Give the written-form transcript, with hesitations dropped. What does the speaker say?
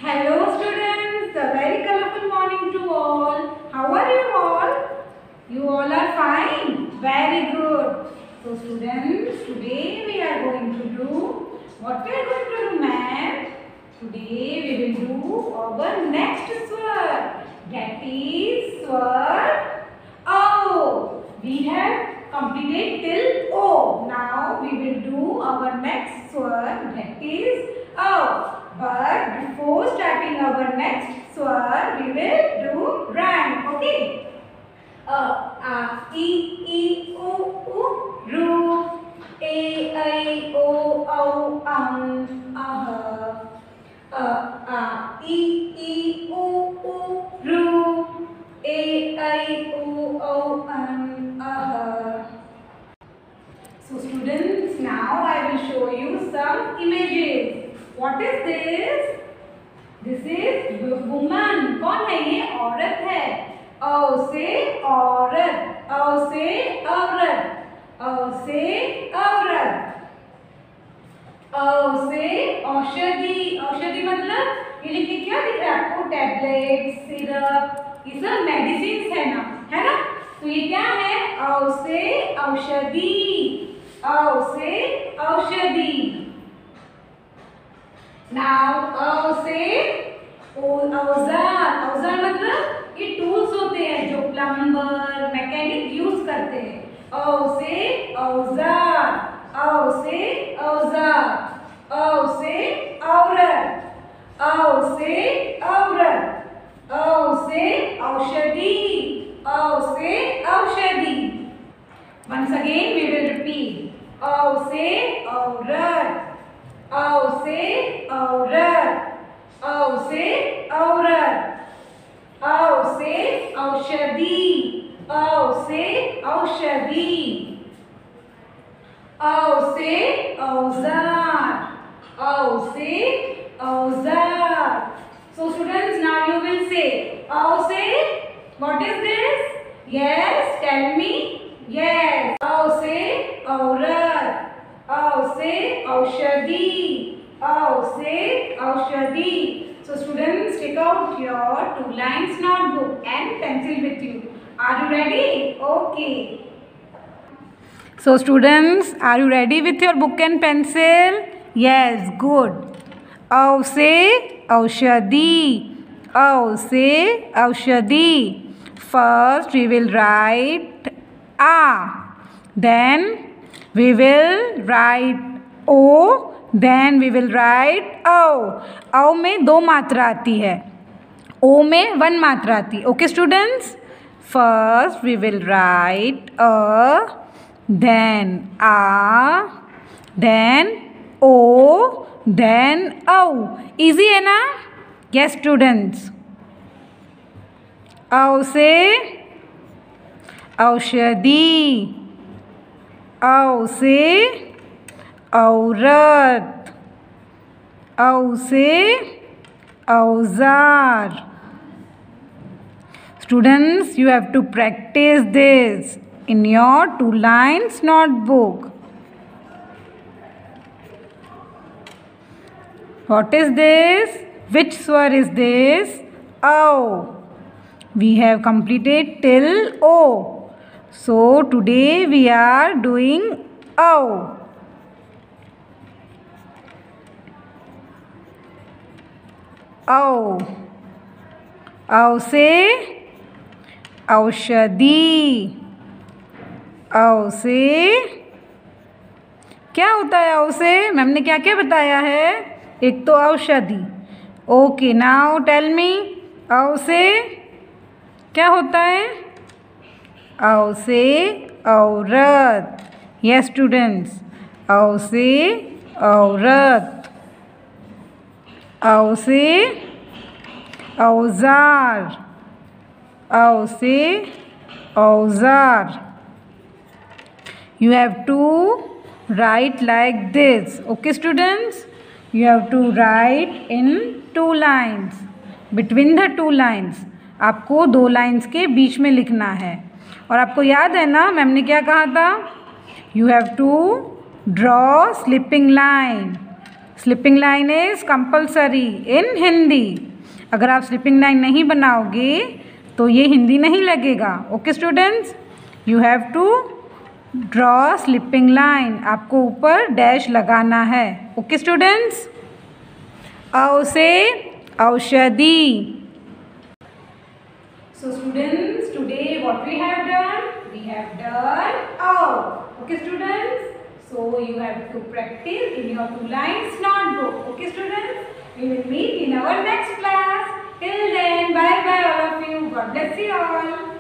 Hello students, a very colorful morning to all. How are you all? You all are fine? Very good. So students, today we are going to do, what we are going to do ma'am? Today we will do our next word. That is word O. We have completed till O. Now we will do our next word, that is O. But before starting our next word, we will do rhyme. Okay? I, O, ru. A, I, O, ah. I, O, ru. A, I, O, ah. So students, now I will show you some images. What is this? This is woman. कौन है ये? औरत है. औ से औरत. औ से औरत. औ से औरत. औ से औषधि. औषधि मतलब ये लिखिए क्या दिख रहा है आपको? टैबलेट, सिरप, ये सब मेडिसिन है ना? तो ये क्या है? औ से औषधि. औ से औषधि. Now औ से औजार. औजार मतलब ये टूल्स होते हैं जो प्लम्बर, मैकेनिक यूज करते हैं. औ से औजार. औ से औजार. औ से औरत. औ से औरत. औ से औषधि. औ से औषधि. Once again we will repeat. औ से औरत. औ से औरत. औ से औरत. औ से औषधि. औ से औषधि. औ से औजार. औ से औजार. So students, now you will say औ से. What is this? Yes, tell me. Yes. औ से औरत. औ से औषधि. औ से औषधि. So students, take out your 2 lines notebook and pencil with you. Are you ready? Okay. So students, are you ready with your book and pencil? Yes, good. औ से औषधि. औ से औषधि. First we will write A. Then we will write O. Then we will write O. औ में 2 मात्रा आती है. O में 1 मात्रा आती है. Okay students? First we will write A, then A, then O, then O. Easy है ना? Yes students. औ से औषधि. औ से औरत. औ से औजार. Students, you have to practice this in your 2 lines notebook. What is this? Which swer is this? O. We have completed till O. So today we are doing O. O. औ से औषधि. औ से क्या होता है? औ से मैम ने क्या क्या बताया है? एक तो औषधि. Okay, now tell me. औ से क्या होता है? औ से औरत. Yes students. औ से औरत. औ से औजार. औ से औजार. You have to write like this. Okay students? You have to write in 2 lines. Between the 2 lines. आपको 2 लाइन्स के बीच में लिखना है. और आपको याद है ना मैम ने क्या कहा था? You have to draw slipping line. Sleeping line is compulsory इन हिंदी. अगर आप स्लीपिंग लाइन नहीं बनाओगे तो ये हिंदी नहीं लगेगा. Okay students, you have to draw sleeping line. आपको ऊपर डैश लगाना है. Okay students. औ से औषधि. So students, today what we have done? We have done ow. Okay students? So you have to practice in your 2 lines notebook. Okay students? We will meet in our next class. Till then, bye bye all of you. God bless you all.